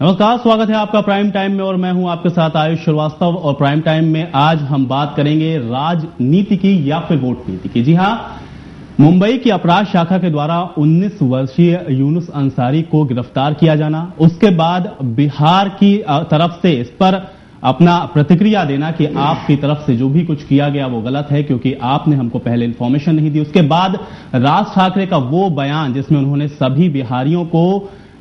नमस्कार, स्वागत है आपका प्राइम टाइम में और मैं हूं आपके साथ आयुष श्रीवास्तव। और प्राइम टाइम में आज हम बात करेंगे राजनीति की या फिर वोट नीति की। जी हां, मुंबई की अपराध शाखा के द्वारा 19 वर्षीय यूनुस अंसारी को गिरफ्तार किया जाना, उसके बाद बिहार की तरफ से इस पर अपना प्रतिक्रिया देना कि आपकी तरफ से जो भी कुछ किया गया वो गलत है क्योंकि आपने हमको पहले इंफॉर्मेशन नहीं दी। उसके बाद राज ठाकरे का वो बयान जिसमें उन्होंने सभी बिहारियों को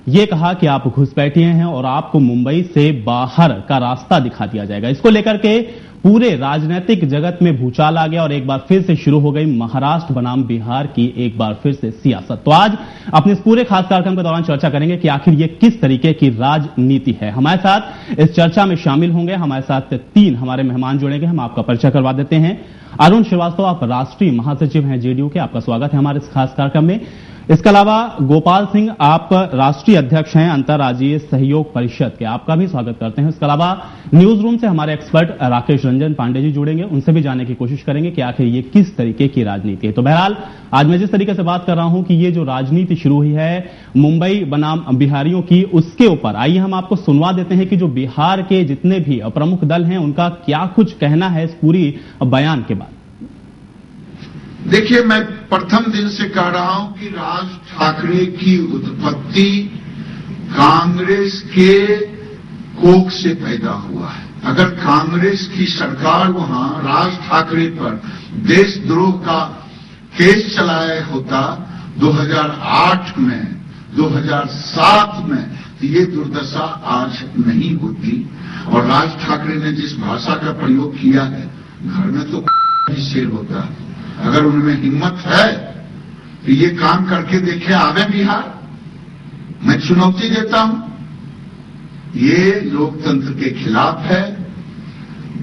ये कहा कि आप घुसपैठिए हैं और आपको मुंबई से बाहर का रास्ता दिखा दिया जाएगा। इसको लेकर के पूरे राजनीतिक जगत में भूचाल आ गया और एक बार फिर से शुरू हो गई महाराष्ट्र बनाम बिहार की एक बार फिर से सियासत। तो आज अपने इस पूरे खास कार्यक्रम के दौरान चर्चा करेंगे कि आखिर ये किस तरीके की राजनीति है। हमारे साथ इस चर्चा में शामिल होंगे, हमारे साथ 3 हमारे मेहमान जुड़ेंगे। हम आपका परिचय करवा देते हैं। अरुण श्रीवास्तव, आप राष्ट्रीय महासचिव हैं जेडीयू के, आपका स्वागत है हमारे इस खास कार्यक्रम में। इसके अलावा गोपाल सिंह, आप राष्ट्रीय अध्यक्ष हैं अंतर्राज्यीय सहयोग परिषद के, आपका भी स्वागत करते हैं। इसके अलावा न्यूज रूम से हमारे एक्सपर्ट राकेश रंजन पांडे जी जुड़ेंगे, उनसे भी जानने की कोशिश करेंगे कि आखिर ये किस तरीके की राजनीति है। तो बहरहाल आज मैं जिस तरीके से बात कर रहा हूं कि ये जो राजनीति शुरू हुई है मुंबई बनाम बिहारियों की, उसके ऊपर आइए हम आपको सुनवा देते हैं कि जो बिहार के जितने भी प्रमुख दल हैं उनका क्या कुछ कहना है इस पूरी बयान के बाद। देखिए, मैं प्रथम दिन से कह रहा हूं कि राज ठाकरे की उत्पत्ति कांग्रेस के कोख से पैदा हुआ है। अगर कांग्रेस की सरकार वहां राज ठाकरे पर देशद्रोह का केस चलाया होता 2008 में, 2007 में, तो ये दुर्दशा आज नहीं होती। और राज ठाकरे ने जिस भाषा का प्रयोग किया है, घर में तो शेर होता है। अगर उनमें हिम्मत है तो ये काम करके देखे, आवे बिहार। मैं चुनौती देता हूं, ये लोकतंत्र के खिलाफ है,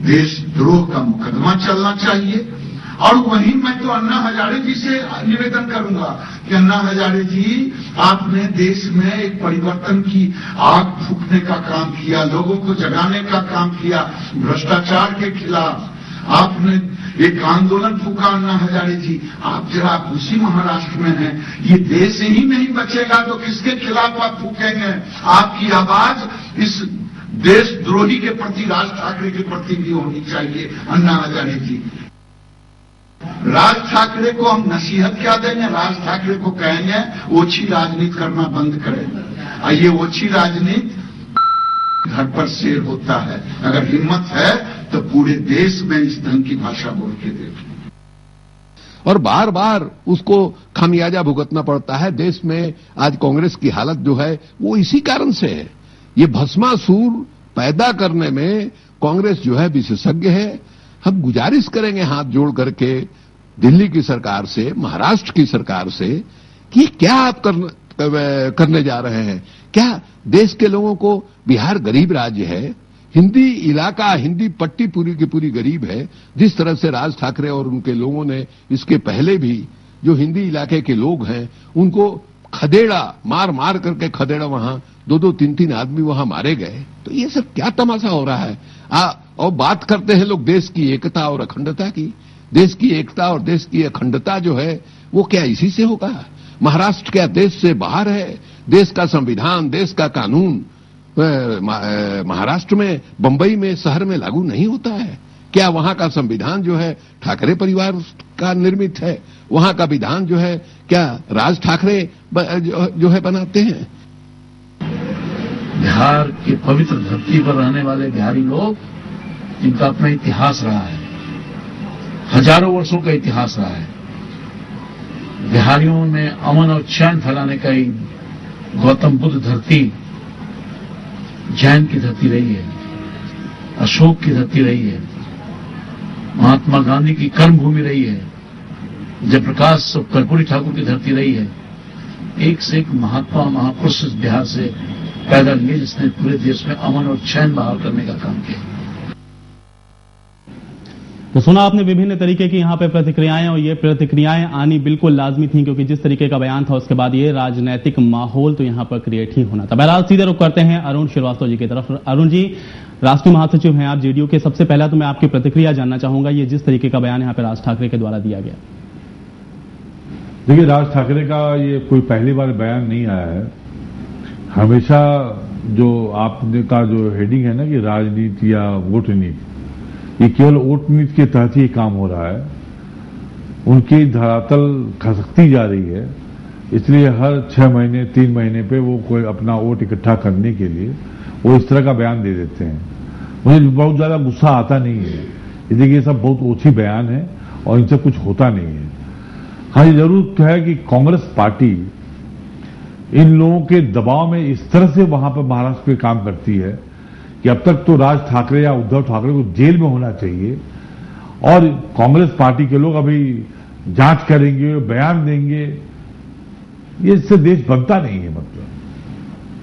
देशद्रोह का मुकदमा चलना चाहिए। और वहीं मैं तो अन्ना हजारे जी से निवेदन करूंगा कि अन्ना हजारे जी, आपने देश में एक परिवर्तन की आग फूकने का काम किया, लोगों को जगाने का काम किया, भ्रष्टाचार के खिलाफ आपने एक आंदोलन फूका। अन्ना हजारे जी, आप जरा उसी महाराष्ट्र में हैं, ये देश ही नहीं बचेगा तो किसके खिलाफ आप फूकेंगे? आपकी आवाज इस देशद्रोही के प्रति, राज ठाकरे के प्रति भी होनी चाहिए। अन्ना हजारे जी, राज ठाकरे को हम नसीहत क्या देंगे? राज ठाकरे को कहेंगे ओछी राजनीति करना बंद करें। और ये ओछी राजनीति घर पर शेर होता है। अगर हिम्मत है तो पूरे देश में इस ढंग की भाषा बोल के देखें। और बार बार उसको खामियाजा भुगतना पड़ता है। देश में आज कांग्रेस की हालत जो है वो इसी कारण से है। ये भस्मासुर पैदा करने में कांग्रेस जो है विशेषज्ञ है। हम गुजारिश करेंगे हाथ जोड़ करके दिल्ली की सरकार से, महाराष्ट्र की सरकार से कि क्या आप करने जा रहे हैं? क्या देश के लोगों को, बिहार गरीब राज्य है, हिंदी इलाका, हिंदी पट्टी पूरी की पूरी गरीब है। जिस तरह से राज ठाकरे और उनके लोगों ने इसके पहले भी जो हिंदी इलाके के लोग हैं उनको खदेड़ा, मार मार करके खदेड़ा, वहां 2-2, 3-3 आदमी वहां मारे गए। तो ये सब क्या तमाशा हो रहा है? और बात करते हैं लोग देश की एकता और अखंडता की। देश की एकता और देश की अखंडता जो है वो क्या इसी से होगा? महाराष्ट्र क्या देश से बाहर है? देश का संविधान, देश का कानून महाराष्ट्र में, बंबई में, शहर में लागू नहीं होता है क्या? वहां का संविधान जो है ठाकरे परिवार का निर्मित है? वहां का विधान जो है क्या राज ठाकरे जो है बनाते हैं? बिहार की पवित्र धरती पर रहने वाले बिहारी लोग, जिनका अपना इतिहास रहा है, हजारों वर्षों का इतिहास रहा है, बिहारियों में अमन और चैन फैलाने का एक गौतम बुद्ध धरती, जैन की धरती रही है, अशोक की धरती रही है, महात्मा गांधी की कर्मभूमि रही है, जयप्रकाश और कर्पूरी ठाकुर की धरती रही है। एक से एक महात्मा महापुरुष इस बिहार से पैदा लिए जिसने पूरे देश में अमन और चैन बहाल करने का काम किया। तो सुना आपने विभिन्न तरीके की यहाँ पे प्रतिक्रियाएं, और ये प्रतिक्रियाएं आनी बिल्कुल लाजमी थी क्योंकि जिस तरीके का बयान था उसके बाद ये राजनीतिक माहौल तो यहाँ पर क्रिएट ही होना था। बहरहाल सीधे रुख करते हैं अरुण श्रीवास्तव जी की तरफ। अरुण जी, राष्ट्रीय महासचिव हैं आप जेडीयू के। सबसे पहला तो मैं आपकी प्रतिक्रिया जानना चाहूंगा, ये जिस तरीके का बयान यहाँ पे राज ठाकरे के द्वारा दिया गया। देखिए, राज ठाकरे का ये कोई पहली बार बयान नहीं आया है। हमेशा जो आपने का जो हेडिंग है ना कि राजनीति या वोट नीति, ये केवल वोट नीति के तहत ही काम हो रहा है। उनकी धरातल खसकती जा रही है, इसलिए हर 6 महीने 3 महीने पे वो कोई अपना वोट इकट्ठा करने के लिए वो इस तरह का बयान दे देते हैं। मुझे बहुत ज्यादा गुस्सा आता नहीं है, देखिए ये सब बहुत ओछी बयान है और इनसे कुछ होता नहीं है। हाँ, ये जरूर है कि कांग्रेस पार्टी इन लोगों के दबाव में इस तरह से वहां पर महाराष्ट्र पे काम करती है कि अब तक तो राज ठाकरे या उद्धव ठाकरे को जेल में होना चाहिए, और कांग्रेस पार्टी के लोग अभी जांच करेंगे, बयान देंगे। ये इससे देश बनता नहीं है, मतलब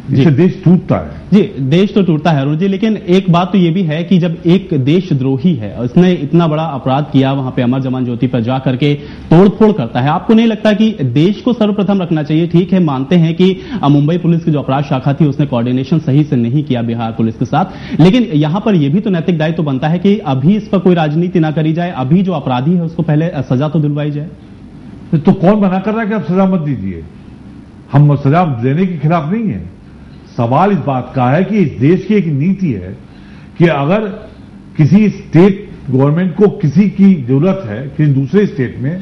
इससे देश टूटता है। जी, देश तो टूटता है अरुण जी, लेकिन एक बात तो ये भी है कि जब एक देशद्रोही है, उसने इतना बड़ा अपराध किया, वहां पे अमर जवान ज्योति पर जा करके तोड़फोड़ करता है, आपको नहीं लगता कि देश को सर्वप्रथम रखना चाहिए? ठीक है, मानते हैं कि मुंबई पुलिस की जो अपराध शाखा थी उसने कोऑर्डिनेशन सही से नहीं किया बिहार पुलिस के साथ, लेकिन यहां पर यह भी तो नैतिक दायित्व बनता है कि अभी इस पर कोई राजनीति ना करी जाए, अभी जो अपराधी है उसको पहले सजा तो दिलवाई जाए। तो कौन मना कर रहा है कि आप सजा मत दीजिए? हम सजा देने के खिलाफ नहीं है। सवाल इस बात का है कि इस देश की एक नीति है कि अगर किसी स्टेट गवर्नमेंट को किसी की जरूरत है किसी दूसरे स्टेट में,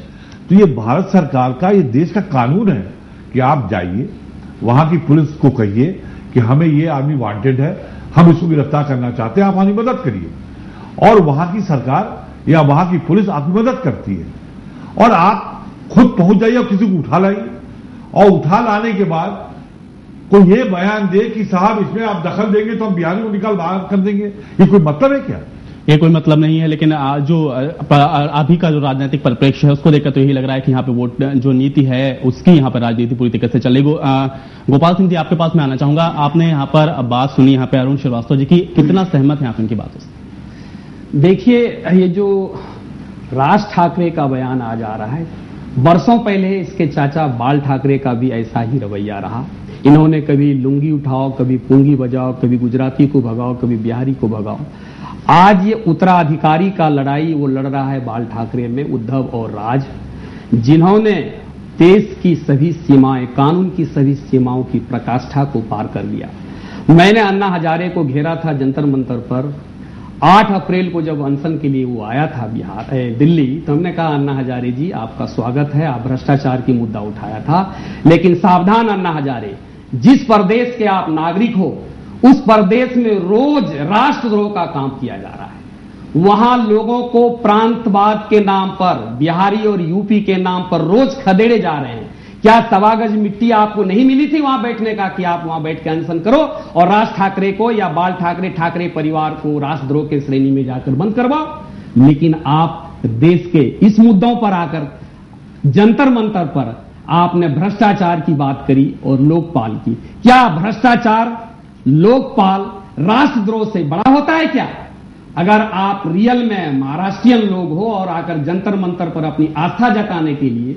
तो ये भारत सरकार का, ये देश का कानून है कि आप जाइए, वहां की पुलिस को कहिए कि हमें ये आदमी वांटेड है, हम इसको गिरफ्तार करना चाहते हैं, आप हमारी मदद करिए, और वहां की सरकार या वहां की पुलिस आपकी मदद करती है। और आप खुद पहुंच जाइए और किसी को उठा लाइए, और उठा लाने के बाद कोई ये बयान दे कि साहब इसमें आप दखल देंगे तो हम बिहारी को निकाल बाहर कर देंगे, ये कोई मतलब है क्या? ये कोई मतलब नहीं है, लेकिन जो अभी का जो राजनीतिक परिप्रेक्ष्य है उसको देखकर तो यही लग रहा है कि यहाँ पे वोट जो नीति है उसकी यहाँ पर राजनीति पूरी तरीके से चलेगी। गोपाल सिंह जी, आपके पास मैं आना चाहूंगा। आपने यहाँ पर बात सुनी यहाँ पे अरुण श्रीवास्तव जी की, कितना सहमत है आप इनकी बातों से? देखिए, ये जो राज ठाकरे का बयान आज आ रहा है, वर्षों पहले इसके चाचा बाल ठाकरे का भी ऐसा ही रवैया रहा। इन्होंने कभी लुंगी उठाओ, कभी पुंगी बजाओ, कभी गुजराती को भगाओ, कभी बिहारी को भगाओ। आज ये उत्तराधिकारी का लड़ाई वो लड़ रहा है बाल ठाकरे में, उद्धव और राज, जिन्होंने देश की सभी सीमाएं, कानून की सभी सीमाओं की प्रकाष्ठा को पार कर लिया। मैंने अन्ना हजारे को घेरा था जंतर मंतर पर 8 अप्रैल को, जब अनशन के लिए वो आया था दिल्ली, तो हमने कहा अन्ना हजारे जी आपका स्वागत है, आप भ्रष्टाचार की मुद्दा उठाया था, लेकिन सावधान अन्ना हजारे, जिस प्रदेश के आप नागरिक हो उस प्रदेश में रोज राष्ट्रद्रोह का काम किया जा रहा है। वहां लोगों को प्रांतवाद के नाम पर, बिहारी और यूपी के नाम पर रोज खदेड़े जा रहे हैं। क्या 1.25 गज मिट्टी आपको नहीं मिली थी वहां बैठने का कि आप वहां बैठ के अनशन करो और राज ठाकरे को या बाल ठाकरे, ठाकरे परिवार को राष्ट्रद्रोह के श्रेणी में जाकर बंद करवाओ? लेकिन आप देश के इस मुद्दों पर आकर जंतर मंतर पर आपने भ्रष्टाचार की बात करी और लोकपाल की। क्या भ्रष्टाचार, लोकपाल राष्ट्रद्रोह से बड़ा होता है क्या? अगर आप रियल में महाराष्ट्रियन लोग हो और आकर जंतर मंतर पर अपनी आस्था जताने के लिए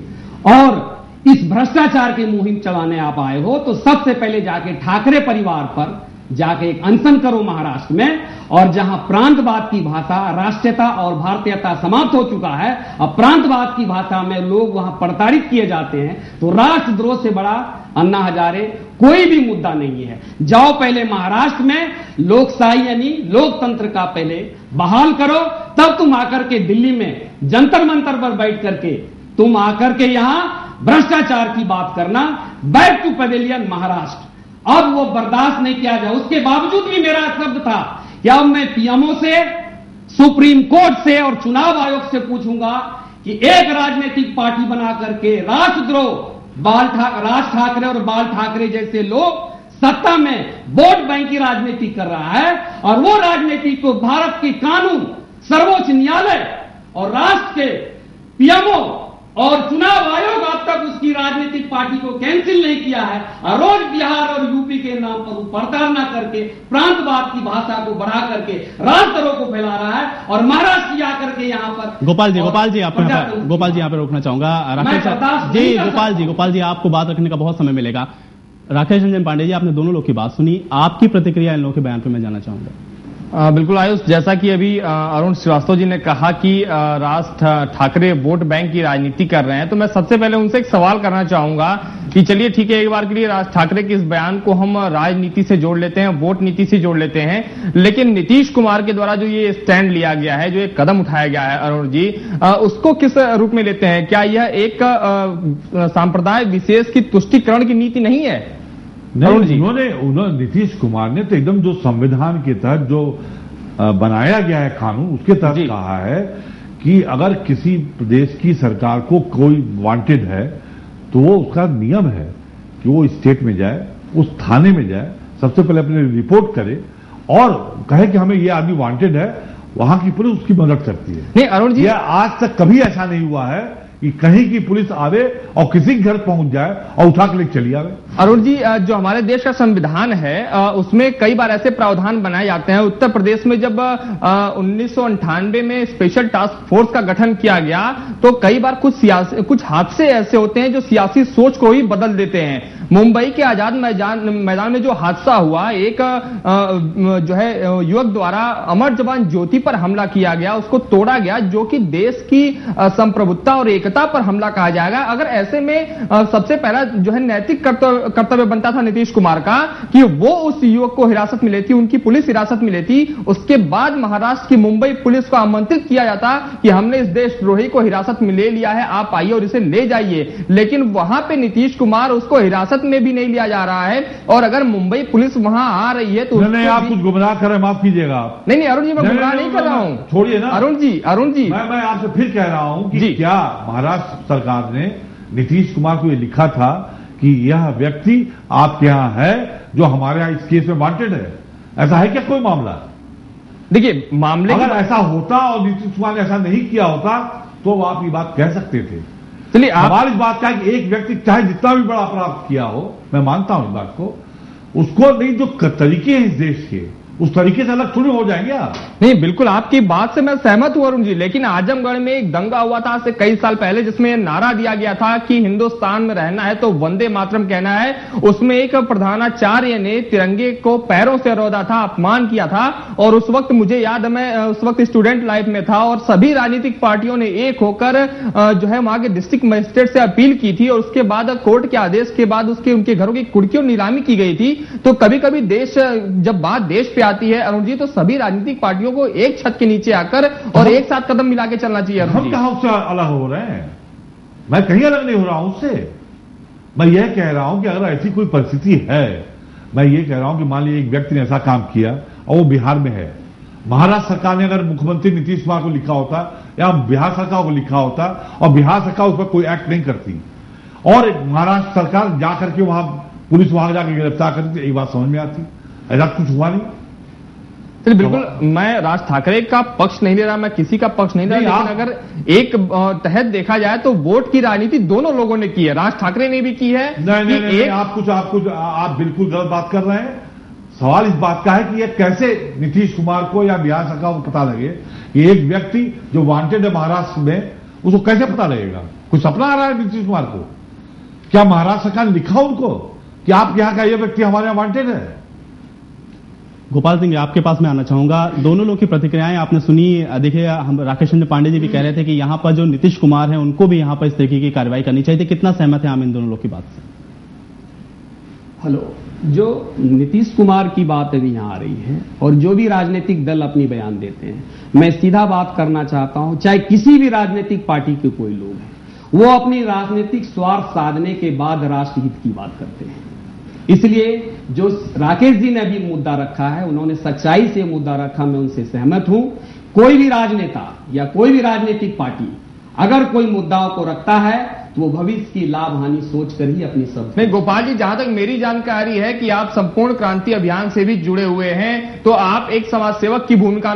और इस भ्रष्टाचार की मुहिम चलाने आप आए हो, तो सबसे पहले जाके ठाकरे परिवार पर जाके एक अनशन करो महाराष्ट्र में, और जहां प्रांतवाद की भाषा, राष्ट्रीयता और भारतीयता समाप्त हो चुका है, अब प्रांतवाद की भाषा में लोग वहां प्रताड़ित किए जाते हैं, तो राष्ट्रद्रोह से बड़ा अन्ना हजारे कोई भी मुद्दा नहीं है। जाओ पहले महाराष्ट्र में लोकशाही यानी लोकतंत्र का पहले बहाल करो, तब तुम आकर के दिल्ली में जंतर मंतर पर बैठ करके तुम आकर के यहां भ्रष्टाचार की बात करना। Back to pavilion Maharashtra. अब वो बर्दाश्त नहीं किया जाए। उसके बावजूद भी मेरा शब्द था कि अब मैं पीएमओ से, सुप्रीम कोर्ट से और चुनाव आयोग से पूछूंगा कि एक राजनीतिक पार्टी बना करके राष्ट्रद्रोह, राज ठाकरे और बाल ठाकरे जैसे लोग सत्ता में वोट बैंक की राजनीति कर रहा है, और वो राजनीति को भारत की कानून, सर्वोच्च न्यायालय और राष्ट्र के पीएमओ और चुनाव आयोग अब तक उसकी राजनीतिक पार्टी को कैंसिल नहीं किया है, और रोज बिहार और यूपी के नाम पर वो प्रताड़ना करके प्रांतवाद की भाषा को बढ़ा करके राष्ट्रद्रोह को फैला रहा है, और महाराष्ट्र की आकर के यहाँ पर गोपाल जी यहाँ पे रोकना चाहूंगा। गोपाल जी आपको बात रखने का बहुत समय मिलेगा। राकेश रंजन पांडे जी, आपने दोनों लोग की बात सुनी, आपकी प्रतिक्रिया इन लोगों के बयान पर मैं जानना चाहूंगा। बिल्कुल आयुष, जैसा कि अभी अरुण श्रीवास्तव जी ने कहा कि राज ठाकरे वोट बैंक की राजनीति कर रहे हैं, तो मैं सबसे पहले उनसे एक सवाल करना चाहूंगा कि चलिए ठीक है, एक बार के लिए राज ठाकरे के इस बयान को हम राजनीति से जोड़ लेते हैं, वोट नीति से जोड़ लेते हैं, लेकिन नीतीश कुमार के द्वारा जो ये स्टैंड लिया गया है, जो एक कदम उठाया गया है अरुण जी, उसको किस रूप में लेते हैं? क्या यह एक सांप्रदाय विशेष की तुष्टिकरण की नीति नहीं है? नहीं, उन्होंने नीतीश कुमार ने तो एकदम जो संविधान के तहत जो बनाया गया है कानून, उसके तहत कहा है कि अगर किसी प्रदेश की सरकार को कोई वांटेड है तो वो उसका नियम है कि वो स्टेट में जाए, उस थाने में जाए, सबसे पहले अपने रिपोर्ट करे और कहे कि हमें ये आदमी वांटेड है, वहां की पुलिस उसकी मदद करती है। नहीं अरुण जी, आज तक कभी ऐसा नहीं हुआ है कि कहीं की पुलिस आवे और किसी के घर पहुंच जाए और उठा के लेकर चली आवे। अरुण जी, जो हमारे देश का संविधान है उसमें कई बार ऐसे प्रावधान बनाए जाते हैं। उत्तर प्रदेश में जब 1998 में स्पेशल टास्क फोर्स का गठन किया गया तो कई बार कुछ हादसे ऐसे होते हैं जो सियासी सोच को ही बदल देते हैं। मुंबई के आजाद मैदान में जो हादसा हुआ, एक जो है युवक द्वारा अमर जवान ज्योति पर हमला किया गया, उसको तोड़ा गया, जो कि देश की संप्रभुता और एकता पर हमला कहा जाएगा। अगर ऐसे में सबसे पहला जो है नैतिक कर्तव्य बनता था नीतीश कुमार का कि वो उस युवक को हिरासत में लेती, उनकी पुलिस हिरासत में लेती, उसके बाद महाराष्ट्र की मुंबई पुलिस को आमंत्रित किया जाता कि हमने इस देशद्रोही को हिरासत में ले लिया है, आप आइए और इसे ले जाइए। लेकिन वहां पे नीतीश कुमार उसको हिरासत में भी नहीं लिया जा रहा है, और अगर मुंबई पुलिस वहां आ रही है तो नहीं, आप कुछ गुमराह कर रहे हैं, माफ कीजिएगा आप। नहीं अरुण जी, मैं गुमराह नहीं कर रहा हूं, छोड़िए ना अरुण जी मैं आपसे फिर कह रहा हूं कि क्या महाराष्ट्र सरकार ने नीतीश कुमार को ये लिखा था कि यह व्यक्ति आपके यहां है जो हमारे यहां इस केस में वांटेड है? ऐसा है क्या कोई मामला? देखिए, मामले अगर ऐसा होता और नीतीश कुमार ने ऐसा नहीं किया होता तो आप ये बात कह सकते थे। चलिए, सवाल इस बात का है कि एक व्यक्ति चाहे जितना भी बड़ा अपराध किया हो, मैं मानता हूं इस बात को, उसको नहीं, जो तरीके हैं इस देश के, उस तरीके से अलग थोड़ी हो जाएंगे आप। नहीं, बिल्कुल आपकी बात से मैं सहमत हूं अरुण जी, लेकिन आजमगढ़ में एक दंगा हुआ था आज से कई साल पहले, जिसमें नारा दिया गया था कि हिंदुस्तान में रहना है तो वंदे मातरम कहना है। उसमें एक प्रधानाचार्य ने तिरंगे को पैरों से रौदा था, अपमान किया था, और उस वक्त मुझे याद है, मैं उस वक्त स्टूडेंट लाइफ में था और सभी राजनीतिक पार्टियों ने एक होकर जो है वहां के डिस्ट्रिक्ट मजिस्ट्रेट से अपील की थी, और उसके बाद कोर्ट के आदेश के बाद उनके घरों की कुर्कियों नीलामी की गई थी। तो कभी कभी देश, जब बात देश पे आती है अरुण जी, तो सभी राजनीतिक पार्टियों को एक छत के नीचे आकर और एक साथ कदम मिला के चलना चाहिए। हम कहां उससे अलग हो रहे हैं? मैं कहीं अलग नहीं हो रहा हूं उससे। मैं यह कह रहा हूं कि अगर ऐसी कोई परिस्थिति है, मैं ये कह रहा हूं कि मान लीजिए एक व्यक्ति ने ऐसा काम किया और वो बिहार में है, महाराष्ट्र सरकार ने अगर मुख्यमंत्री नीतीश कुमार को लिखा होता या बिहार सरकार को लिखा होता और बिहार सरकार उस पर कोई एक्ट नहीं करती और महाराष्ट्र सरकार जाकर के वहां पुलिस वहां जाकर गिरफ्तार करती, एक बात समझ में आती। ऐसा कुछ हुआ नहीं। चलिए, बिल्कुल मैं राज ठाकरे का पक्ष नहीं ले रहा, मैं किसी का पक्ष नहीं ले रहा, लेकिन अगर एक तहत देखा जाए तो वोट की राजनीति दोनों लोगों ने की है, राज ठाकरे ने भी की है। नहीं, आप बिल्कुल गलत बात कर रहे हैं। सवाल इस बात का है कि ये कैसे नीतीश कुमार को या बिहार सरकार को पता लगे कि एक व्यक्ति जो वांटेड है महाराष्ट्र में, उसको कैसे पता लगेगा? कुछ सपना आ रहा है नीतीश कुमार को? क्या महाराष्ट्र सरकार ने लिखा उनको कि आप यहां का ये व्यक्ति हमारे यहां वांटेड है? गोपाल सिंह, आपके पास मैं आना चाहूंगा। दोनों लोग की प्रतिक्रियाएं आपने सुनी। देखिए, हम राकेश चंद्र पांडे जी भी कह रहे थे कि यहां पर जो नीतीश कुमार हैं उनको भी यहां पर इस तरीके की कार्रवाई करनी चाहिए थी। कितना सहमत है हम इन दोनों लोग की बात से? हेलो, जो नीतीश कुमार की बात अभी यहां आ रही है और जो भी राजनीतिक दल अपनी बयान देते हैं, मैं सीधा बात करना चाहता हूं, चाहे किसी भी राजनीतिक पार्टी के कोई लोग हैं, वो अपनी राजनीतिक स्वार्थ साधने के बाद राष्ट्रहित की बात करते हैं। इसलिए जो राकेश जी ने अभी मुद्दा रखा है, उन्होंने सच्चाई से मुद्दा रखा, मैं उनसे सहमत हूं। कोई भी राजनेता या कोई भी राजनीतिक पार्टी अगर कोई मुद्दाओं को रखता है तो वो भविष्य की लाभ हानि सोचकर ही अपनी सब। नहीं गोपाल जी, जहां तक मेरी जानकारी है कि आप संपूर्ण क्रांति अभियान से भी जुड़े हुए हैं, तो आप एक समाज सेवक की भूमिका